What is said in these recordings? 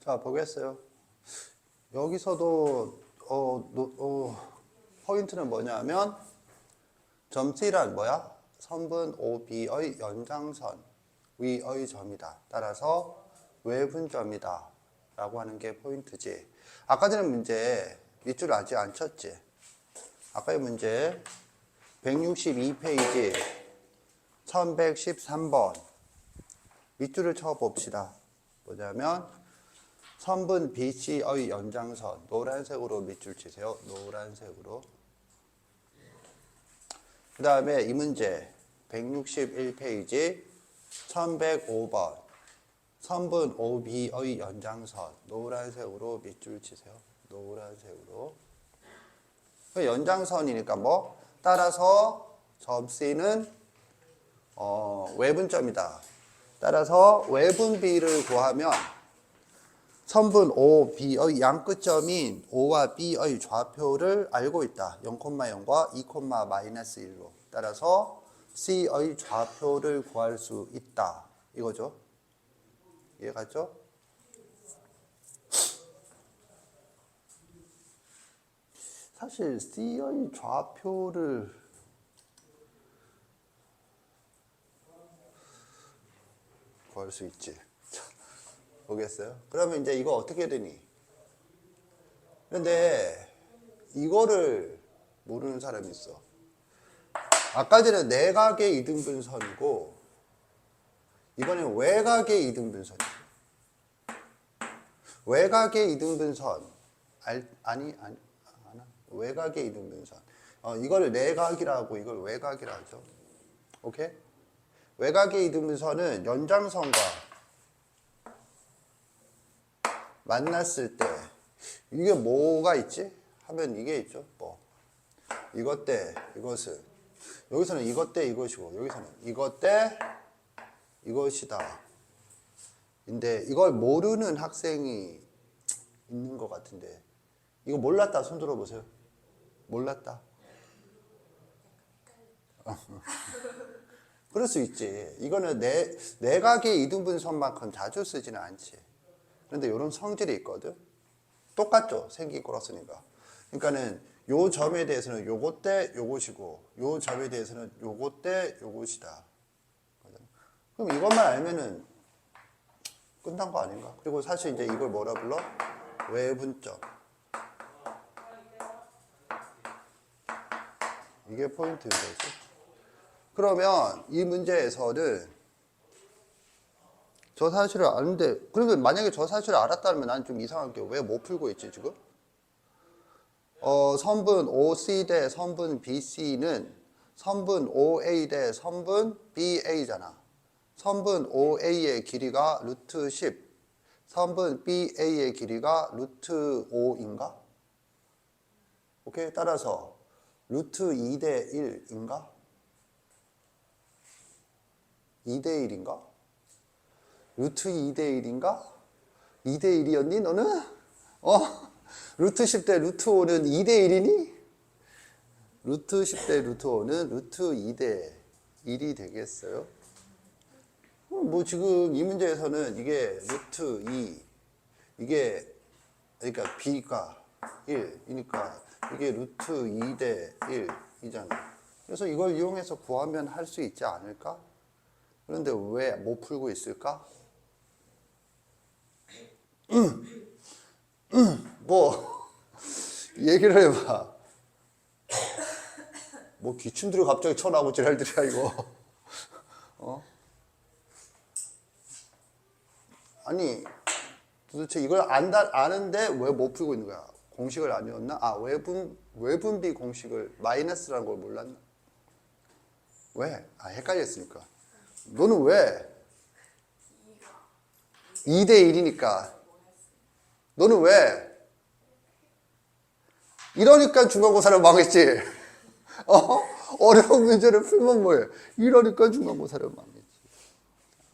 자, 보겠어요. 여기서도 포인트는 뭐냐면 점 C란 뭐야? 선분 OB의 연장선 위의 점이다. 따라서 외분점이다 라고 하는 게 포인트지. 아까 전에 문제 밑줄 아직 안 쳤지? 아까의 문제 162페이지 1113번 밑줄을 쳐봅시다. 뭐냐면 선분 BC의 연장선 노란색으로 밑줄 치세요. 노란색으로. 그 다음에 이 문제 161페이지 1105번 선분 OB의 연장선 노란색으로 밑줄 치세요. 노란색으로. 연장선이니까 뭐 따라서 점 C는 외분점이다. 따라서 외분 B를 구하면 선분 OB의 양끝점인 O와 B의 좌표를 알고 있다. 0,0과 2,-1로. 따라서 C의 좌표를 구할 수 있다. 이거죠. 이해갔죠? 사실 C의 좌표를 구할 수 있지. 보겠어요? 그러면 이제 이거 어떻게 되니? 근데 이거를 모르는 사람이 있어. 아까 전에 내각의 이등분선이고 이번엔 외각의 이등분선이야. 외각의 이등분선 아니 외각의 이등분선. 이걸 내각이라고 이걸 외각이라 하죠. 오케이? 외각의 이등분선은 연장선과 만났을 때 이게 뭐가 있지? 하면 이게 있죠. 뭐 이것 때 이것은 여기서는 이것 때 이것이고 여기서는 이것 때 이것이다. 근데 이걸 모르는 학생이 있는 것 같은데 이거 몰랐다 손 들어보세요. 몰랐다. 그럴 수 있지. 이거는 내각의 이등분선만큼 자주 쓰지는 않지. 그런데 이런 성질이 있거든. 똑같죠. 생긴 거라으니까. 그러니까는 요 점에 대해서는 요것 때 요것이고 요 점에 대해서는 요것 때 요것이다. 그럼 이것만 알면은 끝난 거 아닌가? 그리고 사실 이제 이걸 뭐라 불러? 외분점. 이게 포인트인 거지. 그러면 이 문제에서는 저 사실을 아는데, 그러면 만약에 저 사실을 알았다면 난 좀 이상한 게 왜 못 풀고 있지, 지금? 선분 OC 대 선분 BC는 선분 OA 대 선분 BA잖아. 선분 OA의 길이가 루트 10, 선분 BA의 길이가 루트 5인가? 오케이? 따라서 루트 2 대 1인가? 2 대 1인가? 루트 2 대 1인가? 2 대 1이었니 너는? 루트 10 대 루트 5는 2 대 1이니? 루트 10 대 루트 5는 루트 2 대 1이 되겠어요? 뭐 지금 이 문제에서는 이게 루트 2, 이게 그러니까 B가 1이니까 이게 루트 2 대 1이잖아. 그래서 이걸 이용해서 구하면 할 수 있지 않을까? 그런데 왜 못 풀고 있을까? 뭐 얘기를 해봐. 뭐 기침들이 갑자기 쳐나오고 지랄들이야 이거. 아니 도대체 이걸 아는데 왜 못 풀고 있는 거야? 공식을 안 외웠나? 외분비 공식을 마이너스라는 걸 몰랐나? 왜? 헷갈렸으니까. 너는 왜? 2 대 1이니까. 너는 왜? 이러니까 중간고사를 망했지. 어려운 문제를 풀면 뭐해? 이러니까 중간고사를 망했지.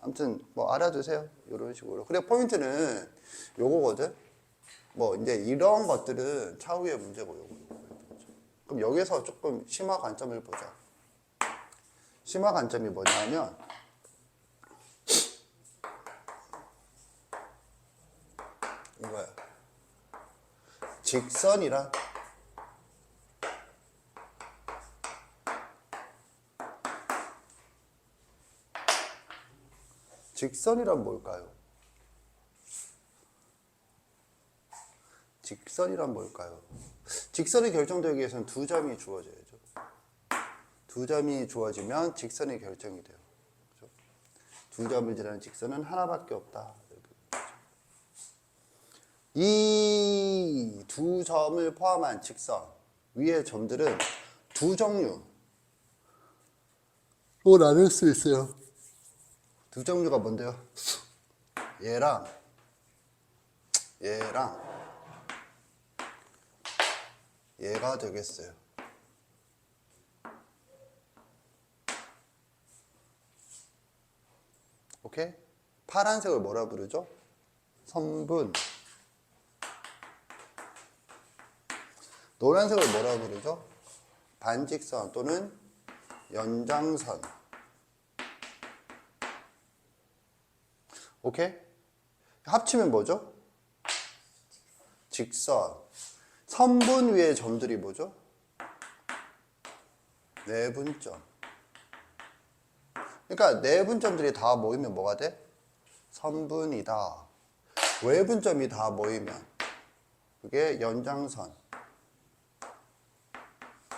아무튼 뭐 알아두세요. 이런 식으로. 그래 포인트는 요거거든. 뭐 이제 이런 것들은 차후의 문제고 요거. 그럼 여기서 조금 심화 관점을 보자. 심화 관점이 뭐냐면 이거야. 직선이란 뭘까요? 직선이란 뭘까요? 직선이 결정되기 위해서는 두 점이 주어져야죠. 두 점이 주어지면 직선이 결정이 돼요. 그렇죠? 두 점을 지나는 직선은 하나밖에 없다. 이 두 점을 포함한 직선 위의 점들은 두 종류로 나눌 수 있어요. 두 종류가 뭔데요? 얘랑 얘가 되겠어요. 오케이? 파란색을 뭐라 부르죠? 선분. 노란색을 뭐라 부르죠? 반직선 또는 연장선. 오케이? 합치면 뭐죠? 직선. 선분 위의 점들이 뭐죠? 내분점. 그러니까 내분점들이 다 모이면 뭐가 돼? 선분이다. 외분점이 다 모이면 그게 연장선.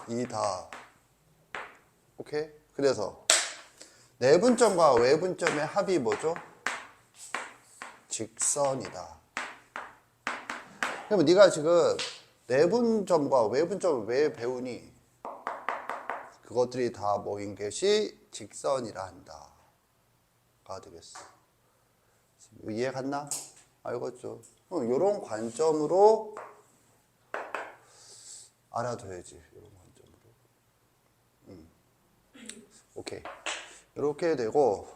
이다. 오케이? 그래서 내분점과 외분점의 합이 뭐죠? 직선이다. 그러면 네가 지금 내분점과 외분점을 왜 배우니? 그것들이 다 모인 것이 직선이라 한다. 가 되겠어. 이해 갔나? 알겠죠? 이런 관점으로 알아둬야지. 이런 관점으로. 오케이. 이렇게 되고,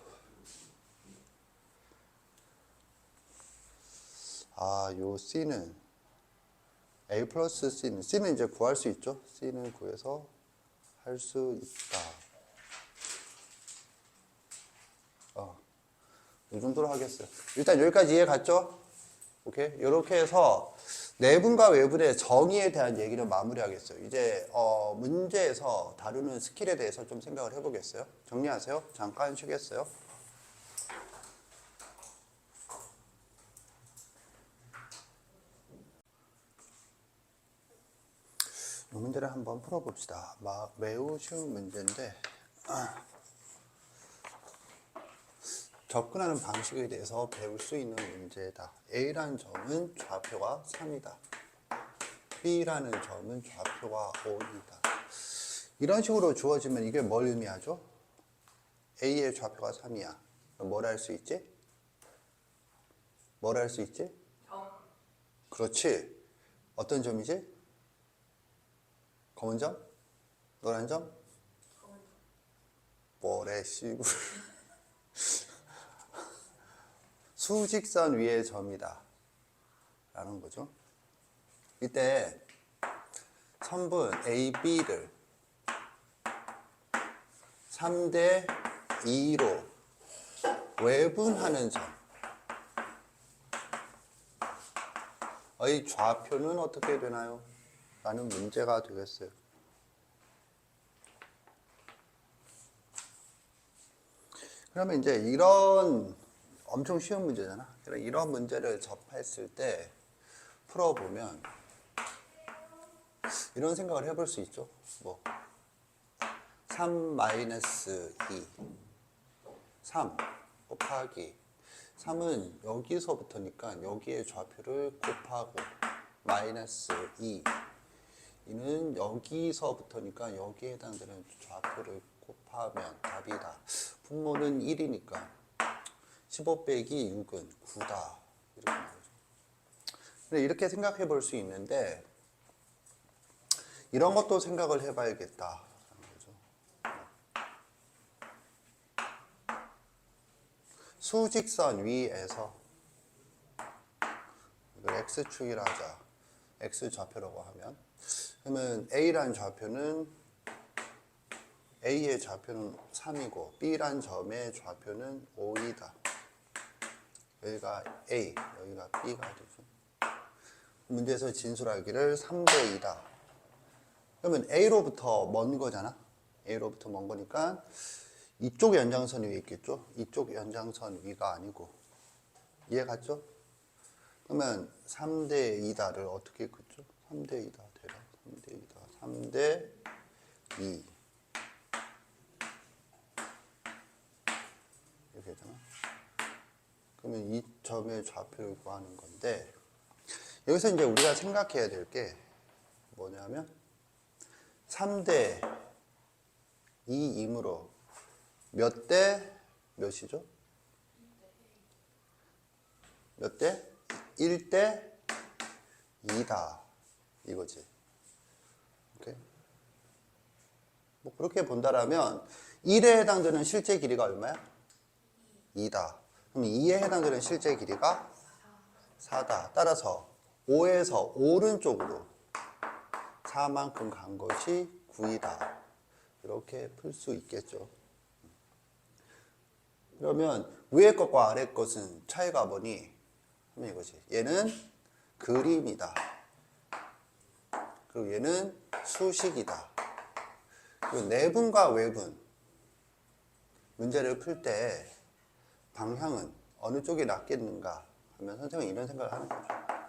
요 C는 A 플러스 C는 이제 구할 수 있죠? C는 구해서 할 수 있다. 이 정도로 하겠어요. 일단 여기까지 이해 갔죠? 오케이? 이렇게 해서 내분과 외분의 정의에 대한 얘기를 마무리하겠어요. 이제 문제에서 다루는 스킬에 대해서 좀 생각을 해보겠어요. 정리하세요. 잠깐 쉬겠어요. 이 문제를 한번 풀어봅시다. 매우 쉬운 문제인데 접근하는 방식에 대해서 배울 수 있는 문제다. A라는 점은 좌표가 3이다. B라는 점은 좌표가 5이다. 이런 식으로 주어지면 이게 뭘 의미하죠? A의 좌표가 3이야. 뭘 할 수 있지? 뭘 할 수 있지? 점. 그렇지. 어떤 점이지? 검은 점? 노란 점? 뭐래 씨발. 수직선 위의 점이다 라는 거죠. 이때 선분 AB를 3대 2로 외분하는 점. 이 좌표는 어떻게 되나요? 라는 문제가 되겠어요. 그러면 이제 이런 엄청 쉬운 문제잖아. 이런 문제를 접했을 때 풀어보면 이런 생각을 해볼 수 있죠. 3-2 3 곱하기 3은 여기서부터니까 여기에 좌표를 곱하고 마이너스 2 이는 여기서부터니까 여기에 해당되는 좌표를 곱하면 답이다. 분모는 1이니까 15 빼기 6은 9다. 이렇게 나오죠. 근데 이렇게 생각해 볼 수 있는데 이런 것도 생각을 해봐야겠다. 수직선 위에서 이걸 X축이라 하자. X 좌표라고 하면 그러면 A라는 좌표는 A의 좌표는 3이고 B라는 점의 좌표는 5이다. 여기가 A, 여기가 B가 되죠. 문제에서 진술하기를 3대 2다. 그러면 A로부터 먼 거잖아. A로부터 먼 거니까 이쪽 연장선 위에 있겠죠. 이쪽 연장선 위가 아니고. 이해 갔죠? 그러면 3대 2다를 어떻게 긋죠? 3대 2다 대략 3대 2다. 3대 2 이렇게 되나? 그러면 이 점의 좌표를 구하는 건데 여기서 이제 우리가 생각해야 될 게 뭐냐면 3대 2이므로 몇 대 몇이죠? 몇 대? 1대 2다 이거지. 오케이? 뭐 그렇게 본다라면 1에 해당되는 실제 길이가 얼마야? 2다. 그럼 2에 해당되는 실제 길이가 4다. 따라서 5에서 오른쪽으로 4만큼 간 것이 9이다. 이렇게 풀 수 있겠죠. 그러면 위에 것과 아래 것은 차이가 뭐니? 하면 이거지. 얘는 그림이다. 그리고 얘는 수식이다. 그리고 내분과 외분 문제를 풀 때 방향은 어느 쪽이 낫겠는가 하면 선생님은 이런 생각을 하는 거죠.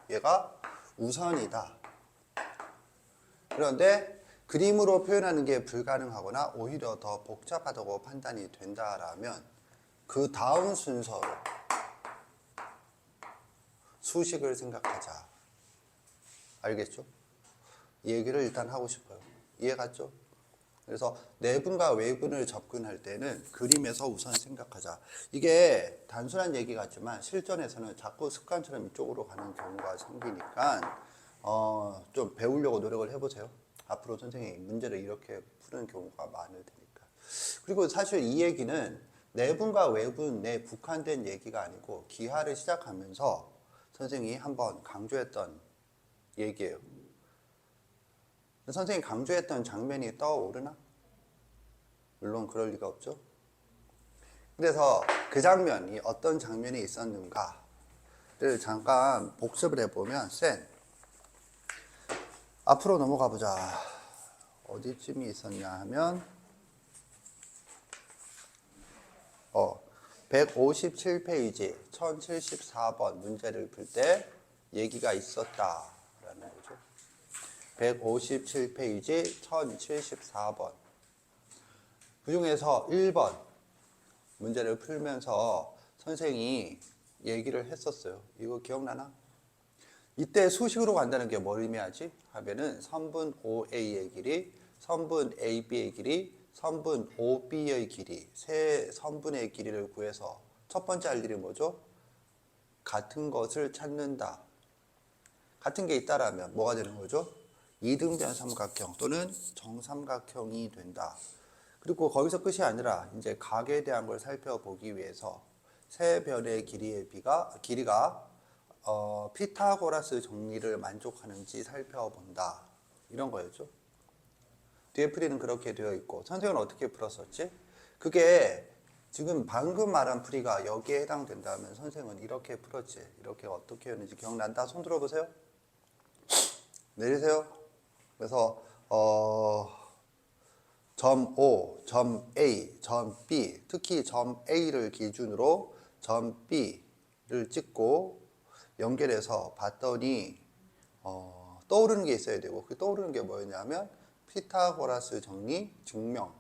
얘가 우선이다. 그런데 그림으로 표현하는 게 불가능하거나 오히려 더 복잡하다고 판단이 된다라면 그 다음 순서로 수식을 생각하자. 알겠죠? 이 얘기를 일단 하고 싶어요. 이해 갔죠? 그래서 내분과 외분을 접근할 때는 그림에서 우선 생각하자. 이게 단순한 얘기 같지만 실전에서는 자꾸 습관처럼 이쪽으로 가는 경우가 생기니까 좀 배우려고 노력을 해보세요. 앞으로 선생님이 문제를 이렇게 푸는 경우가 많을 테니까. 그리고 사실 이 얘기는 내분과 외분에 국한된 얘기가 아니고 기하를 시작하면서 선생님이 한번 강조했던 얘기예요. 선생님이 강조했던 장면이 떠오르나? 물론 그럴 리가 없죠. 그래서 그 장면이 어떤 장면이 있었는가를 잠깐 복습을 해보면 앞으로 넘어가 보자. 어디쯤이 있었냐 하면 157페이지 1074번 문제를 풀 때 얘기가 있었다라는 거죠. 157페이지 1074번 그 중에서 1번 문제를 풀면서 선생님이 얘기를 했었어요. 이거 기억나나? 이때 수식으로 간다는 게 뭘 의미하지? 하면은 선분 OA의 길이, 선분 AB의 길이, 선분 OB의 길이, 세 선분의 길이를 구해서 첫 번째 할 일이 뭐죠? 같은 것을 찾는다. 같은 게 있다라면 뭐가 되는 거죠? 이등변 삼각형 또는 정삼각형이 된다. 그리고 거기서 끝이 아니라 이제 각에 대한 걸 살펴보기 위해서 세 변의 길이가 피타고라스 정리를 만족하는지 살펴본다. 이런 거였죠. 뒤에 풀이는 그렇게 되어 있고 선생님은 어떻게 풀었었지? 그게 지금 방금 말한 풀이가 여기에 해당된다면 선생은 이렇게 풀었지. 이렇게 어떻게 했는지 기억난다? 손 들어보세요. 내리세요. 그래서 점 O, 점 A, 점 B, 특히 점 A를 기준으로 점 B를 찍고 연결해서 봤더니 떠오르는 게 있어야 되고 그 떠오르는 게 뭐였냐면 피타고라스 정리, 증명,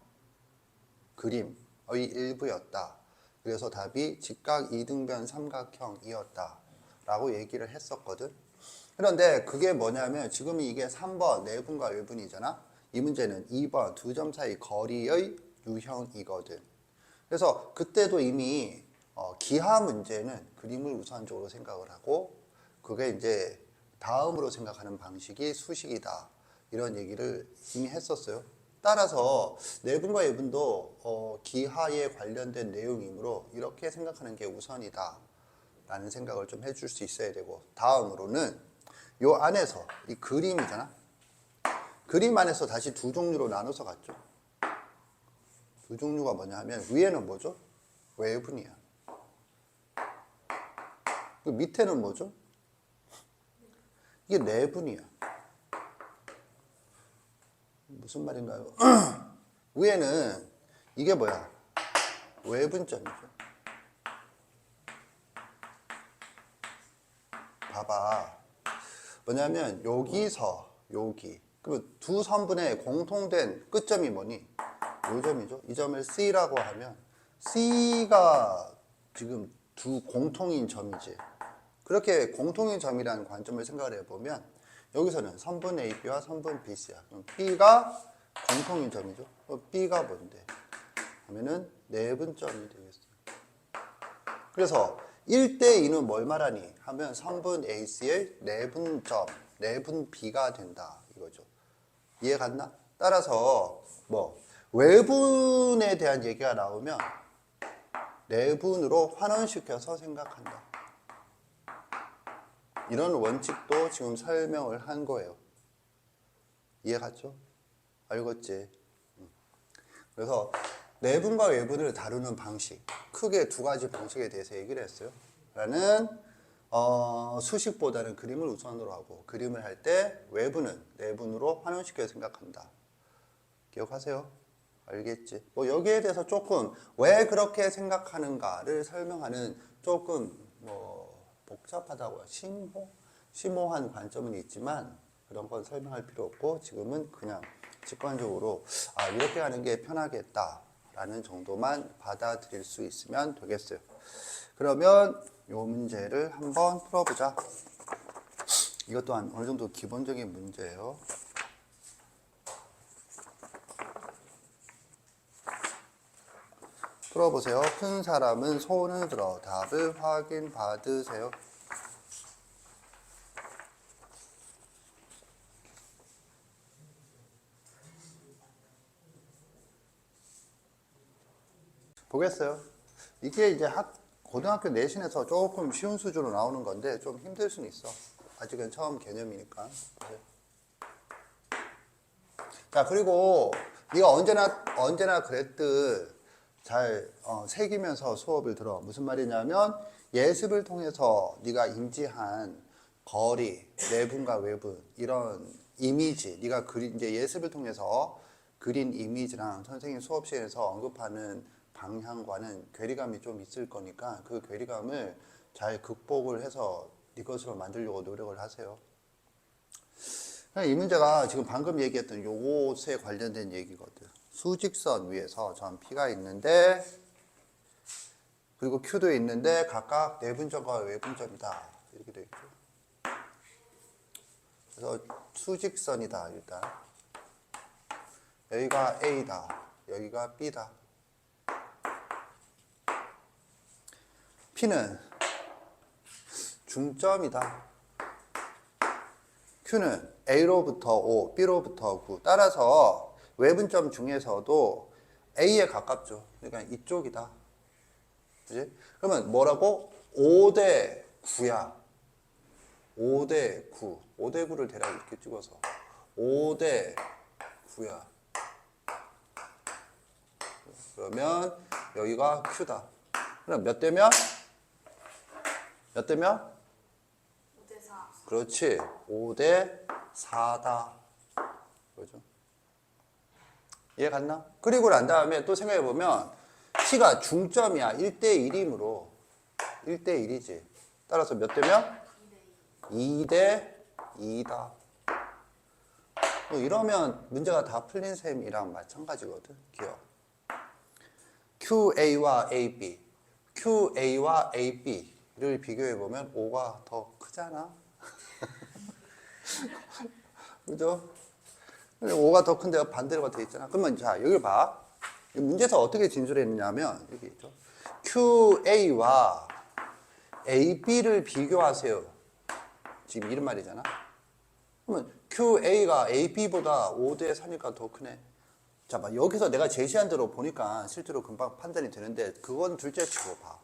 그림의 일부였다. 그래서 답이 직각 이등변 삼각형이었다 라고 얘기를 했었거든. 그런데 그게 뭐냐면 지금 이게 3번 내분과 외분이잖아. 이 문제는 2번 두 점 사이 거리의 유형이거든. 그래서 그때도 이미 기하 문제는 그림을 우선적으로 생각을 하고 그게 이제 다음으로 생각하는 방식이 수식이다. 이런 얘기를 이미 했었어요. 따라서 내분과 외분도 기하에 관련된 내용이므로 이렇게 생각하는 게 우선이다. 라는 생각을 좀 해줄 수 있어야 되고 다음으로는 요 안에서 이 그림이잖아. 그림 안에서 다시 두 종류로 나눠서 갔죠. 두 종류가 뭐냐 하면 위에는 뭐죠? 외분이야. 그 밑에는 뭐죠? 이게 내분이야. 무슨 말인가요? 위에는 이게 뭐야? 외분점이죠. 봐봐. 뭐냐면 여기서 여기 그러면 두 선분의 공통된 끝점이 뭐니? 이 점이죠. 이 점을 C라고 하면 C가 지금 두 공통인 점이지. 그렇게 공통인 점이라는 관점을 생각을 해보면 여기서는 선분 AB와 선분 BC야. 그럼 B가 공통인 점이죠. B가 뭔데? 하면은 내분점이 되겠어요. 그래서 1대2는 뭘 말하니? 하면 선분 AC의 내분점, 내분 B가 된다 이거죠. 이해 갔나? 따라서 뭐 외분에 대한 얘기가 나오면 내분으로 환원시켜서 생각한다. 이런 원칙도 지금 설명을 한 거예요. 이해 갔죠? 알겠지? 그래서 내분과 외분을 다루는 방식, 크게 두 가지 방식에 대해서 얘기를 했어요. 라는 수식보다는 그림을 우선으로 하고, 그림을 할 때 외분은 내분으로 환원시켜 생각한다. 기억하세요? 알겠지? 뭐 여기에 대해서 조금 왜 그렇게 생각하는가를 설명하는 조금 복잡하다고요. 심오한 관점은 있지만 그런 건 설명할 필요 없고 지금은 그냥 직관적으로 이렇게 하는 게 편하겠다라는 정도만 받아들일 수 있으면 되겠어요. 그러면 이 문제를 한번 풀어보자. 이것 또한 어느 정도 기본적인 문제예요. 풀어보세요. 큰 사람은 손을 들어 답을 확인 받으세요. 보겠어요. 이게 이제 고등학교 내신에서 조금 쉬운 수준으로 나오는 건데 좀 힘들 수는 있어. 아직은 처음 개념이니까. 자, 그리고 네가 언제나 그랬듯 잘 새기면서 수업을 들어. 무슨 말이냐면 예습을 통해서 네가 인지한 거리, 내분과 외분 이런 이미지, 네가 이제 예습을 통해서 그린 이미지랑 선생님 수업 시간에서 언급하는 방향과는 괴리감이 좀 있을 거니까 그 괴리감을 잘 극복을 해서 네 것으로 만들려고 노력을 하세요. 이 문제가 지금 방금 얘기했던 요것에 관련된 얘기거든. 수직선 위에서 전 P가 있는데 그리고 Q도 있는데 각각 내분점과 외분점이다 이렇게 되어 있죠. 그래서 수직선이다 일단. 여기가 A다, 여기가 B다. P는 중점이다. Q는 A로부터 5, B로부터 9. 따라서 외분점 중에서도 A에 가깝죠. 그러니까 이쪽이다. 그지? 그러면 뭐라고? 5대 9야. 5대 9. 5대 9를 대략 이렇게 찍어서 5대 9야. 그러면 여기가 Q다. 그럼 몇 대면? 몇 대면? 5대 4. 그렇지. 5대 4다. 그죠? 이해 갔나? 그리고 난 다음에 또 생각해보면 T가 중점이야. 1대1이므로 1대1이지. 따라서 몇 대면? 2대 2다. 이러면 문제가 다 풀린 셈이랑 마찬가지거든. 기억. QA와 AB. QA와 AB를 비교해보면 O가 더 크잖아. 그죠? 5가 더 큰데 반대로가 돼 있잖아. 그러면 자, 여기 봐. 문제에서 어떻게 진술했냐면 여기 있죠. QA와 AB를 비교하세요. 지금 이런 말이잖아. 그러면 QA가 AB보다 5대 4니까 더 크네. 자, 봐. 여기서 내가 제시한 대로 보니까 실제로 금방 판단이 되는데 그건 둘째 치고 봐.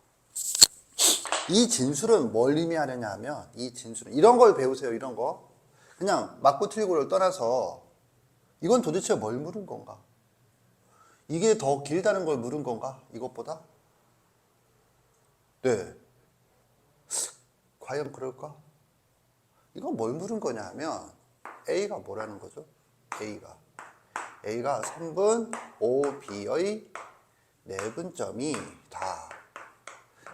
이 진술은 뭘 의미하느냐 하면 이 진술은 이런 걸 배우세요. 이런 거. 그냥 맞고 틀리고를 떠나서 이건 도대체 뭘 물은 건가? 이게 더 길다는 걸 물은 건가? 이것보다? 네. 과연 그럴까? 이건 뭘 물은 거냐 하면 A가 뭐라는 거죠? A가 선분 OB의 내분점이 다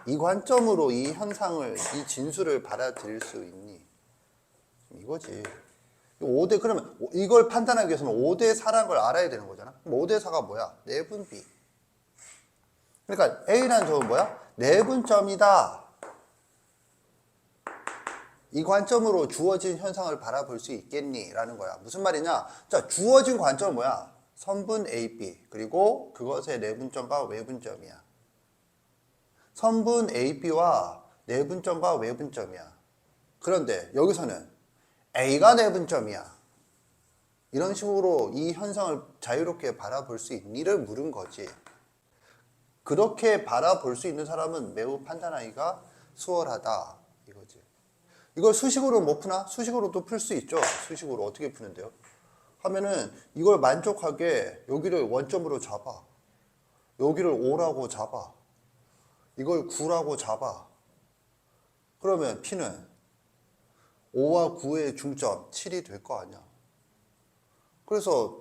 이 관점으로 이 현상을, 이 진수를 받아들일 수 있니? 이거지. 5대, 그러면 이걸 판단하기 위해서는 5대 4라는 걸 알아야 되는 거잖아. 그럼 5대 4가 뭐야? 내분비. 그러니까 A라는 점은 뭐야? 내분점이다. 이 관점으로 주어진 현상을 바라볼 수 있겠니? 라는 거야. 무슨 말이냐? 자, 주어진 관점은 뭐야? 선분 AB. 그리고 그것의 내분점과 외분점이야. 선분 AB와 내분점과 외분점이야. 그런데 여기서는 A가 내분점이야. 이런 식으로 이 현상을 자유롭게 바라볼 수 있니를 물은 거지. 그렇게 바라볼 수 있는 사람은 매우 판단하기가 수월하다. 이거지. 이걸 수식으로 못 푸나? 수식으로도 풀 수 있죠. 수식으로 어떻게 푸는데요? 하면은 이걸 만족하게 여기를 원점으로 잡아. 여기를 5라고 잡아. 이걸 9라고 잡아. 그러면 P는 5와 9의 중점 7이 될 거 아니야. 그래서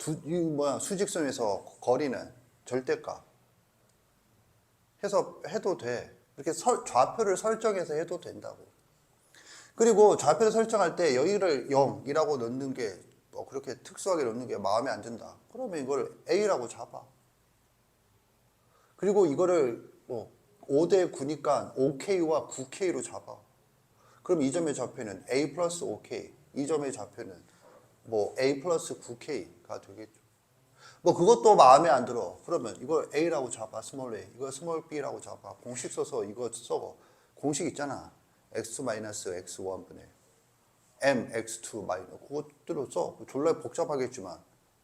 수직선에서 거리는 절대값 해서 해도 돼. 이렇게 좌표를 설정해서 해도 된다고. 그리고 좌표를 설정할 때 여기를 0이라고 넣는 게 그렇게 특수하게 넣는 게 마음에 안 든다. 그러면 이걸 A라고 잡아. 그리고 이거를 5대 9니까 5K와 9K로 잡아. 그럼 이 점의 좌표는 A 플러스 5K. 이 점의 좌표는 A 플러스 9K가 되겠죠. 그것도 마음에 안 들어. 그러면 이걸 A라고 잡아, 스몰 a. 이걸 스몰 b라고 잡아. 공식 써서 이거 써. 공식 있잖아. x-x1분의 m x2 마이너스. 그것들로 써. 졸라 복잡하겠지만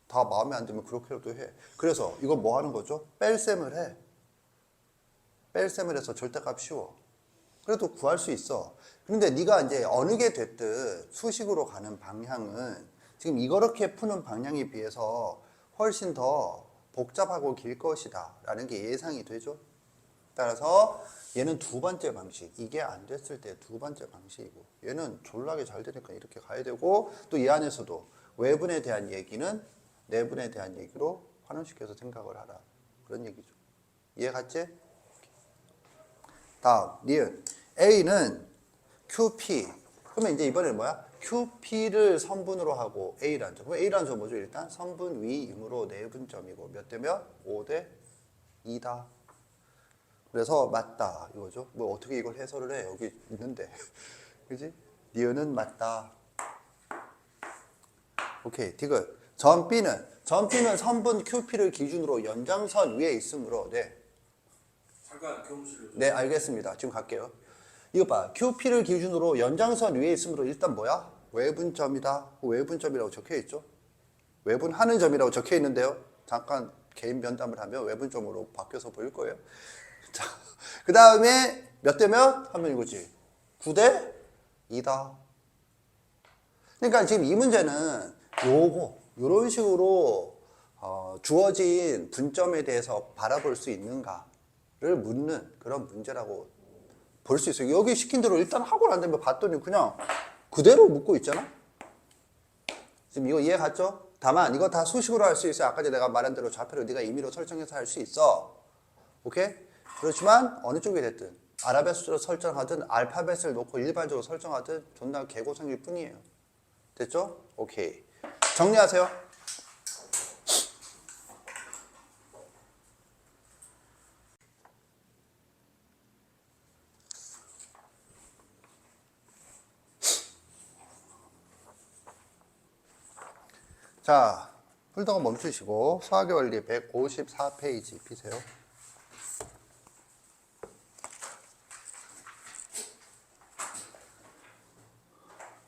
다 마음에 안 들면 그렇게라도 해. 그래서 이거 뭐 하는 거죠? 뺄셈을 해. 뺄셈을 해서 절대값 쉬워. 그래도 구할 수 있어. 그런데 네가 이제 어느 게 됐든 수식으로 가는 방향은 지금 이렇게 푸는 방향에 비해서 훨씬 더 복잡하고 길 것이다 라는 게 예상이 되죠. 따라서 얘는 두 번째 방식. 이게 안 됐을 때 두 번째 방식이고, 얘는 졸라게 잘 되니까 이렇게 가야 되고, 또 이 안에서도 외분에 대한 얘기는 내분에 대한 얘기로 환원시켜서 생각을 하라. 그런 얘기죠. 이해 갔지? 다음, 니은. A는 QP. 그러면 이제 이번에는 뭐야? QP를 선분으로 하고 A라는 점. 그럼 A라는 점 뭐죠? 일단 선분 위이므로 내분점이고 몇 대 몇? 5대 2다. 그래서 맞다 이거죠. 어떻게 이걸 해설을 해? 여기 있는데. 그지? 니은은 맞다. 오케이, 디귿. 점 B는 선분 QP를 기준으로 연장선 위에 있으므로 잠깐 교무실로. 네, 알겠습니다. 지금 갈게요. 이거 봐. QP를 기준으로 연장선 위에 있으므로 일단 뭐야? 외분점이다. 외분점이라고 적혀 있죠? 외분하는 점이라고 적혀 있는데요. 잠깐 개인 변담을 하면 외분점으로 바뀌어서 보일 거예요. 자, 그 다음에 몇 대 몇? 하면 이거지. 9대 2다. 그러니까 지금 이 문제는 요런 식으로 주어진 분점에 대해서 바라볼 수 있는가를 묻는 그런 문제라고 볼 수 있어요. 여기 시킨 대로 일단 하고 난 다음에 봤더니 그냥 그대로 묻고 있잖아. 지금 이거 이해 갔죠? 다만 이거 다 수식으로 할 수 있어요. 아까 전에 내가 말한 대로 좌표를 네가 임의로 설정해서 할 수 있어. 오케이? 그렇지만 어느 쪽이 됐든 아라베스로 설정하든 알파벳을 놓고 일반적으로 설정하든 존나 개고생일 뿐이에요. 됐죠? 오케이. 정리하세요. 자, 풀다가 멈추시고 수학의 원리 154페이지 피세요.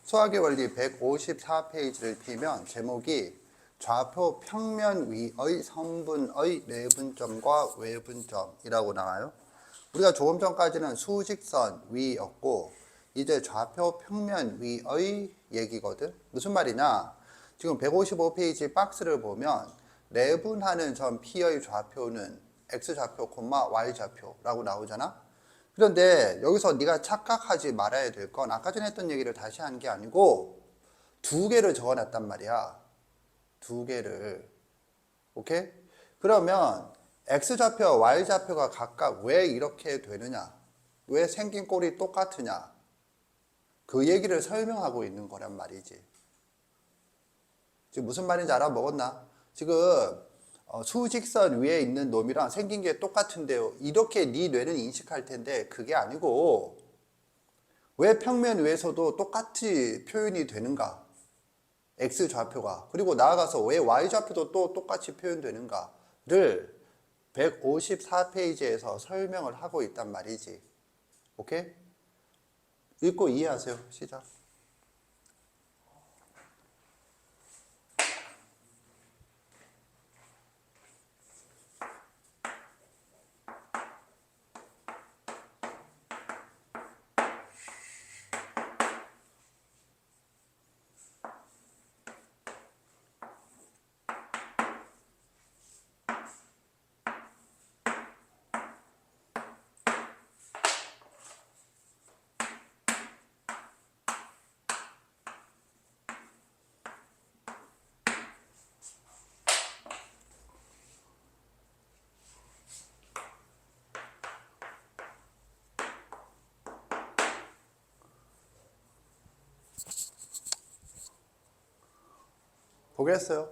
수학의 원리 154페이지를 피면 제목이 좌표 평면 위의 선분의 내분점과 외분점이라고 나와요. 우리가 조금 전까지는 수직선 위였고 이제 좌표 평면 위의 얘기거든. 무슨 말이냐? 지금 155페이지 박스를 보면 내분하는 점 P의 좌표는 X좌표, Y좌표라고 나오잖아. 그런데 여기서 네가 착각하지 말아야 될 건 아까 전에 했던 얘기를 다시 하는 게 아니고 두 개를 적어놨단 말이야. 두 개를. 오케이? 그러면 X좌표와 Y좌표가 각각 왜 이렇게 되느냐? 왜 생긴 꼴이 똑같으냐? 그 얘기를 설명하고 있는 거란 말이지. 지금 무슨 말인지 알아먹었나? 지금 수직선 위에 있는 놈이랑 생긴 게 똑같은데요. 이렇게 네 뇌는 인식할 텐데 그게 아니고 왜 평면 위에서도 똑같이 표현이 되는가? X좌표가. 그리고 나아가서 왜 Y좌표도 또 똑같이 표현되는가를 154페이지에서 설명을 하고 있단 말이지. 오케이? 읽고 이해하세요. 시작. 보겠어요.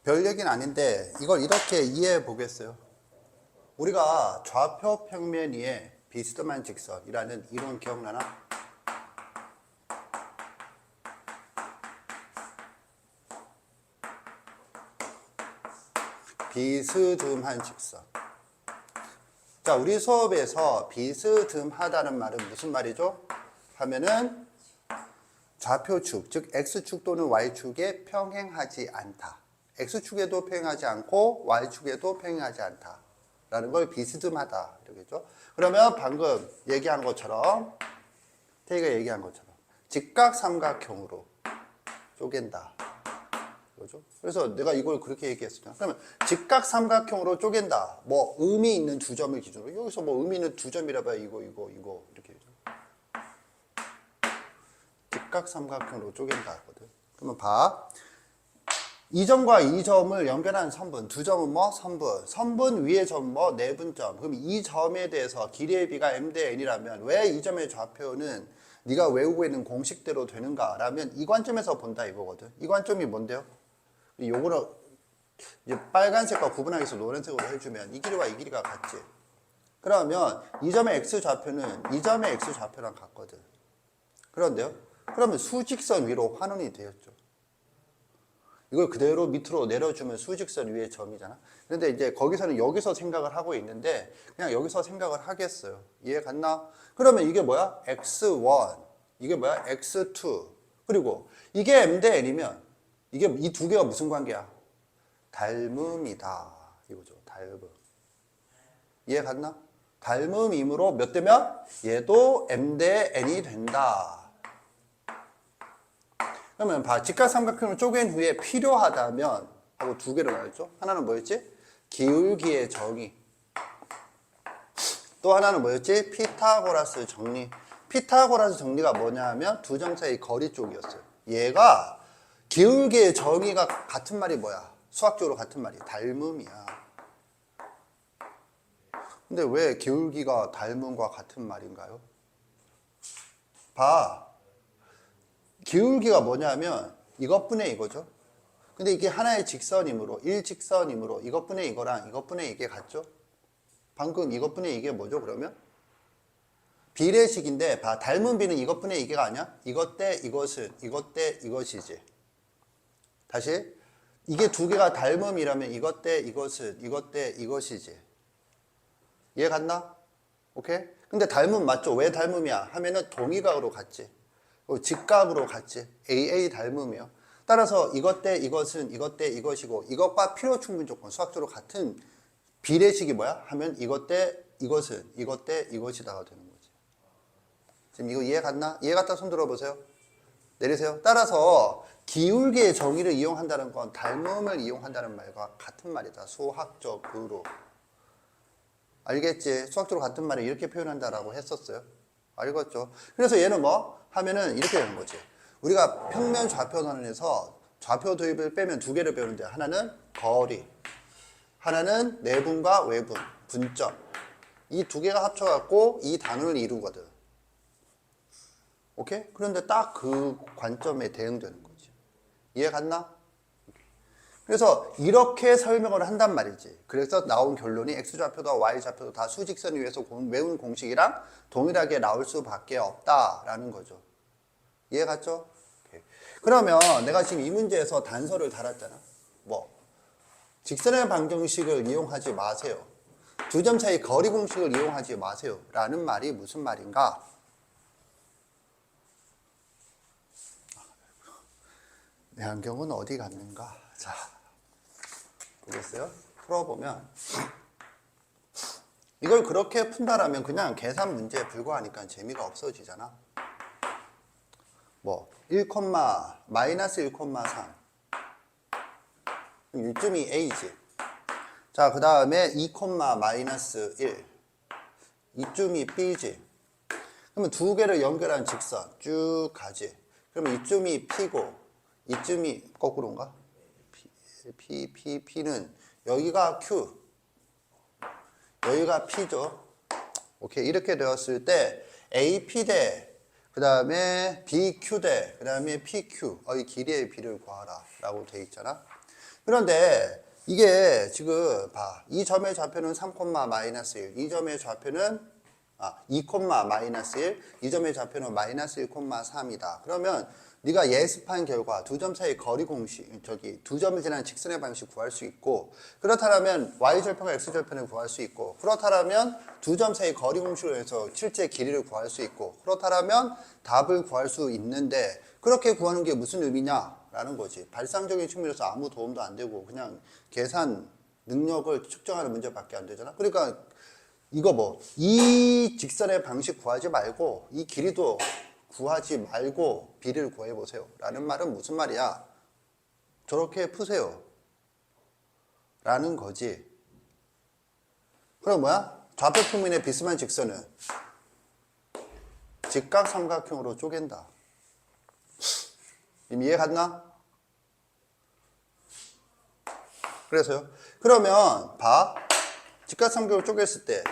별 얘기는 아닌데 이걸 이렇게 이해해 보겠어요. 우리가 좌표 평면 위에 비스듬한 직선이라는 이론 기억나나? 비스듬한 직선. 자, 우리 수업에서 비스듬하다는 말은 무슨 말이죠? 하면은 좌표축, 즉 X축 또는 Y축에 평행하지 않다. X축에도 평행하지 않고 Y축에도 평행하지 않다. 라는 걸 비스듬하다. 이러겠죠? 그러면 방금 얘기한 것처럼, 태희가 얘기한 것처럼 직각삼각형으로 쪼갠다. 그죠? 그래서 내가 이걸 그렇게 얘기했었잖아. 그러면 직각삼각형으로 쪼갠다. 뭐 의미 있는 두 점을 기준으로. 여기서 뭐 의미 있는 두 점이라 봐야 이거 이렇게 되죠. 직각삼각형으로 쪼갠다 하거든. 그러면 봐. 이 점과 이 점을 연결하는 선분. 두 점은 뭐? 선분. 선분 위의 점 뭐? 내분점. 그럼 이 점에 대해서 길이의 비가 m 대 n이라면 왜 이 점의 좌표는 네가 외우고 있는 공식대로 되는가? 라면 이 관점에서 본다 이거거든. 이 관점이 뭔데요? 요거를 이제 빨간색과 구분하기 위해서 노란색으로 해주면 이 길이와 이 길이가 같지. 그러면 이 점의 x좌표는 이 점의 x좌표랑 같거든. 그런데요? 그러면 수직선 위로 환원이 되었죠. 이걸 그대로 밑으로 내려주면 수직선 위의 점이잖아. 그런데 이제 거기서는 여기서 생각을 하고 있는데 그냥 여기서 생각을 하겠어요. 이해 갔나? 그러면 이게 뭐야? x1. 이게 뭐야? x2. 그리고 이게 m 대 n이면 이게 이 두 개가 무슨 관계야? 닮음이다. 이거죠. 닮음. 이해 갔나? 닮음이므로 몇 대 몇? 얘도 m 대 n이 된다. 그러면 봐. 직각삼각형을 쪼갠 후에 필요하다면 하고 두 개를 나눴죠. 하나는 뭐였지? 기울기의 정의. 또 하나는 뭐였지? 피타고라스 정리. 피타고라스 정리가 뭐냐 하면 두 점 사이 거리 쪽이었어요. 얘가 기울기의 정의가 같은 말이 뭐야? 수학적으로 같은 말이 닮음이야. 근데 왜 기울기가 닮음과 같은 말인가요? 봐. 기울기가 뭐냐면 이것분의 이거죠. 근데 이게 하나의 직선이므로 일직선이므로 이것분의 이거랑 이것분의 이게 같죠. 방금 이것분의 이게 뭐죠 그러면? 비례식인데 봐. 닮은 비는 이것분의 이게가 아니야? 이것 대 이것은 이것 대 이것이지. 다시 이게 두 개가 닮음이라면 이것 대 이것은 이것 대 이것이지. 이해 갔나? 오케이? 근데 닮음 맞죠? 왜 닮음이야? 하면은 동의각으로 같지. 직각으로 같지. AA 닮음이요. 따라서 이것 대 이것은 이것 대 이것이고 이것과 필요 충분 조건 수학적으로 같은 비례식이 뭐야? 하면 이것 대 이것은 이것 대 이것이다가 되는 거지. 지금 이거 이해 갔나? 이해 갔다 손 들어보세요. 내리세요. 따라서 기울기의 정의를 이용한다는 건 닮음을 이용한다는 말과 같은 말이다. 수학적으로. 알겠지? 수학적으로 같은 말을 이렇게 표현한다라고 했었어요. 알겠죠? 그래서 얘는 뭐 하면은 이렇게 되는 거지. 우리가 평면 좌표선에서 좌표 도입을 빼면 두 개를 배우는데 하나는 거리, 하나는 내분과 외분, 분점. 이 두 개가 합쳐갖고 이 단원을 이루거든. 오케이? 그런데 딱 그 관점에 대응되는 거지. 이해 갔나? 그래서 이렇게 설명을 한단 말이지. 그래서 나온 결론이 X좌표도 Y좌표도 다 수직선 위에서 외운 공식이랑 동일하게 나올 수밖에 없다라는 거죠. 이해 갔죠? 오케이. 그러면 내가 지금 이 문제에서 단서를 달았잖아. 뭐? 직선의 방정식을 이용하지 마세요. 두 점 사이 거리 공식을 이용하지 마세요. 라는 말이 무슨 말인가? 내 안경은 어디 갔는가? 자, 보겠어요? 풀어보면 이걸 그렇게 푼다라면 그냥 계산 문제에 불과하니까 재미가 없어지잖아. 뭐 1, 마이너스 1,3 이쯤이 A지. 자, 그 다음에 2, 마이너스 1 이쯤이 B지. 그러면 두 개를 연결한 직선 쭉 가지. 그러면 이쯤이 P고 이쯤이 거꾸로인가? P는 여기가 Q, 여기가 P죠. 오케이, 이렇게 되었을 때 AP 대, 그 다음에 BQ 대, 그 다음에 PQ, 이 길이의 B를 구하라 라고 돼 있잖아. 그런데 이게 지금 봐, 이 점의 좌표는 3, 마이너스 1, 이 점의 좌표는 2, 마이너스 1, 이 점의 좌표는 마이너스 1,3이다. 그러면 네가 예습한 결과 두 점 사이 거리 공식, 두 점을 지나는 직선의 방식 구할 수 있고, 그렇다면 y절편과 x절편을 구할 수 있고, 그렇다면 두 점 사이 거리 공식을 해서 실제 길이를 구할 수 있고, 그렇다면 답을 구할 수 있는데, 그렇게 구하는 게 무슨 의미냐라는 거지. 발상적인 측면에서 아무 도움도 안 되고 그냥 계산 능력을 측정하는 문제밖에 안 되잖아. 그러니까 이거 뭐 이 직선의 방식 구하지 말고 이 길이도 구하지 말고 B를 구해보세요 라는 말은 무슨 말이야? 저렇게 푸세요 라는 거지. 그럼 뭐야? 좌표 평면의 비스만 직선은 직각삼각형으로 쪼갠다. 이미 이해 갔나? 그래서요. 그러면 봐. 직각삼각형으로 쪼갰을 때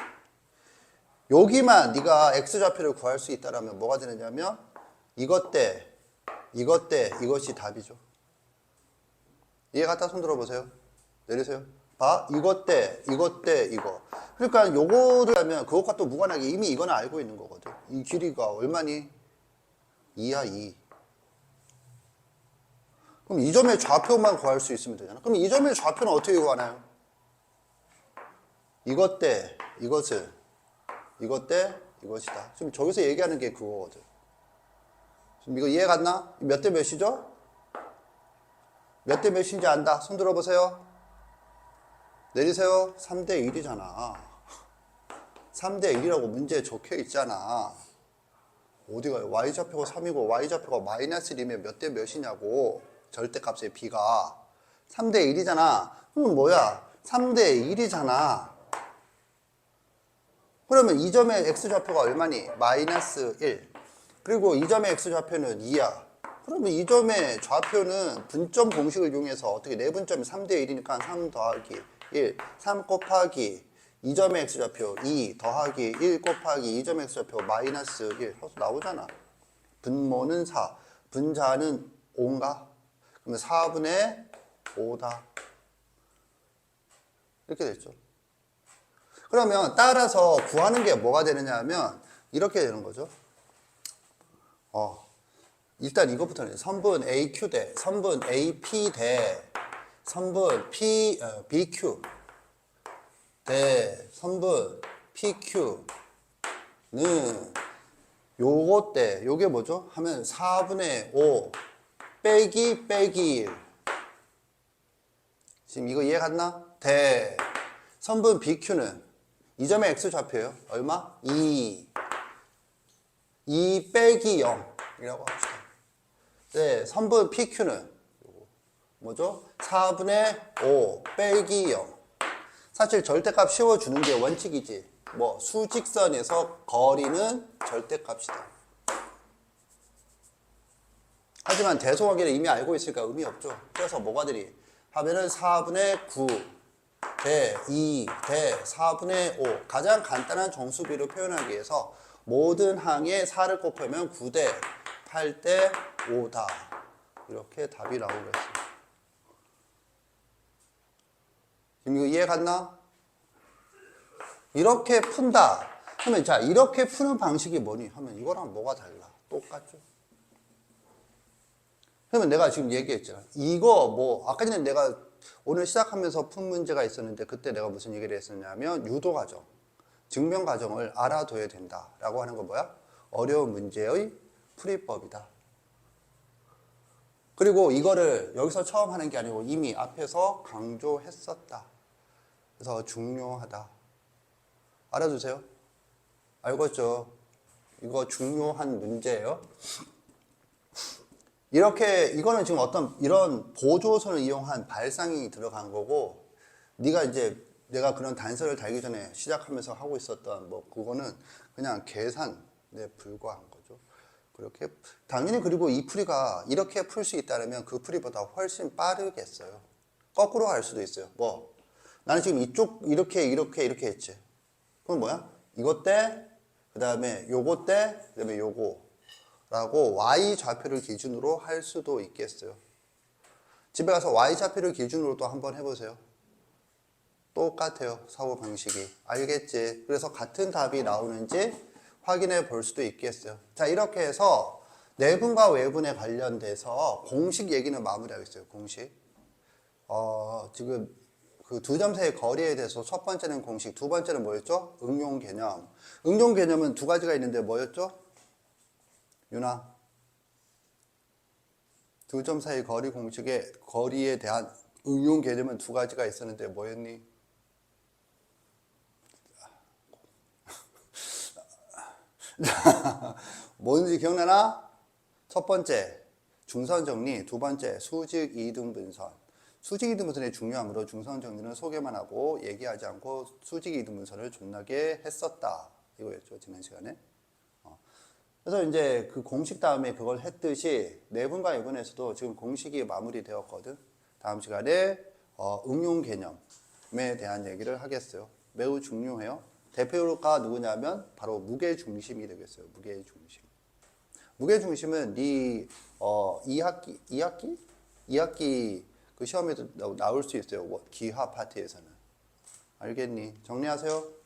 여기만 네가 x좌표를 구할 수 있다라면 뭐가 되느냐면 이것 대 이것이 답이죠. 이해 갔다 손 들어보세요. 내리세요. 봐. 이것 대 이거. 그러니까 요거를 하면 그것과 또 무관하게 이미 이거는 알고 있는 거거든. 이 길이가 얼마니? 2야 2. 그럼 이 점의 좌표만 구할 수 있으면 되잖아. 그럼 이 점의 좌표는 어떻게 구하나요? 이것 대 이것을, 이것 대 이것이다. 지금 저기서 얘기하는 게 그거거든. 지금 이거 이해 갔나? 몇 대 몇이죠? 몇 대 몇인지 안다. 손 들어보세요. 내리세요. 3대 1이잖아. 3대 1이라고 문제에 적혀 있잖아. 어디가요? y좌표가 3이고 y좌표가 마이너스 1이면 몇 대 몇이냐고. 절대값의 b가 3대 1이잖아. 그럼 뭐야? 3대 1이잖아. 그러면 이 점의 x좌표가 얼마니? 마이너스 1. 그리고 이 점의 x좌표는 2야. 그러면 이 점의 좌표는 분점 공식을 이용해서 어떻게 내분점이 3대 1이니까 3 더하기 1, 3 곱하기 이 점의 x좌표 2 더하기 1 곱하기 이 점의 x좌표 마이너스 1 해서 나오잖아. 분모는 4, 분자는 5인가? 그러면 4분의 5다. 이렇게 됐죠. 그러면 따라서 구하는 게 뭐가 되느냐 하면 이렇게 되는 거죠. 일단 이것부터 는 선분 AQ 대 선분 AP 대 선분 BQ 대 선분 PQ는 요거 때 요게 뭐죠? 하면 4분의 5 빼기 1. 지금 이거 이해 갔나? 대 선분 BQ는 이 점의 x좌표예요. 얼마? 2 빼기 0이라고 합시다. 네, 선분 PQ는 뭐죠? 4분의 5 빼기 0. 사실 절대값 씌워주는 게 원칙이지. 뭐 수직선에서 거리는 절대값이다. 하지만 대소관계를 이미 알고 있으니까 의미 없죠. 그래서 뭐가 되리? 하면은 4분의 9 대 2 대 4분의 5. 가장 간단한 정수비로 표현하기 위해서 모든 항에 4를 곱하면 9 대 8 대 5다. 이렇게 답이 나오겠어요. 지금 이거 이해 갔나? 이렇게 푼다. 하면 자, 이렇게 푸는 방식이 뭐니? 하면 이거랑 뭐가 달라? 똑같죠? 그러면 내가 지금 얘기했잖아. 이거 뭐 아까 전에 내가 오늘 시작하면서 푼 문제가 있었는데 그때 내가 무슨 얘기를 했었냐면 유도 과정, 증명 과정을 알아둬야 된다라고 하는 건 뭐야? 어려운 문제의 풀이법이다. 그리고 이거를 여기서 처음 하는 게 아니고 이미 앞에서 강조했었다. 그래서 중요하다. 알아두세요. 알겠죠? 이거 중요한 문제예요. 이렇게 이거는 지금 어떤 이런 보조선을 이용한 발상이 들어간 거고, 네가 이제 내가 그런 단서를 달기 전에 시작하면서 하고 있었던 뭐 그거는 그냥 계산에 불과한 거죠. 그렇게 당연히. 그리고 이 풀이가 이렇게 풀 수 있다면 그 풀이보다 훨씬 빠르겠어요. 거꾸로 할 수도 있어요. 뭐 나는 지금 이쪽 이렇게 했지. 그럼 뭐야? 이것 때, 그 다음에 요거 때, 그 다음에 요거 라고 Y 좌표를 기준으로 할 수도 있겠어요. 집에 가서 Y 좌표를 기준으로 또 한번 해보세요. 똑같아요. 사고방식이. 알겠지? 그래서 같은 답이 나오는지 확인해 볼 수도 있겠어요. 자, 이렇게 해서 내분과 외분에 관련돼서 공식 얘기는 마무리하겠어요. 공식. 지금 그 두 점 사이의 거리에 대해서 첫 번째는 공식, 두 번째는 뭐였죠? 응용 개념. 응용 개념은 두 가지가 있는데 뭐였죠? 유나, 두 점 사이 거리 공식의 거리에 대한 응용 개념은 두 가지가 있었는데 뭐였니? 뭔지 기억나나? 첫 번째 중선 정리, 두 번째 수직 이등 분선. 수직 이등 분선이 중요하므로 중선 정리는 소개만 하고 얘기하지 않고 수직 이등 분선을 존나게 했었다. 이거였죠, 지난 시간에. 그래서 이제 그 공식 다음에 그걸 했듯이 내분과 외분에서도 지금 공식이 마무리되었거든. 다음 시간에 응용 개념에 대한 얘기를 하겠어요. 매우 중요해요. 대표가 누구냐면 바로 무게중심이 되겠어요. 무게중심. 무게중심은 네 2학기 그 시험에도 나올 수 있어요. 기하 파트에서는. 알겠니? 정리하세요.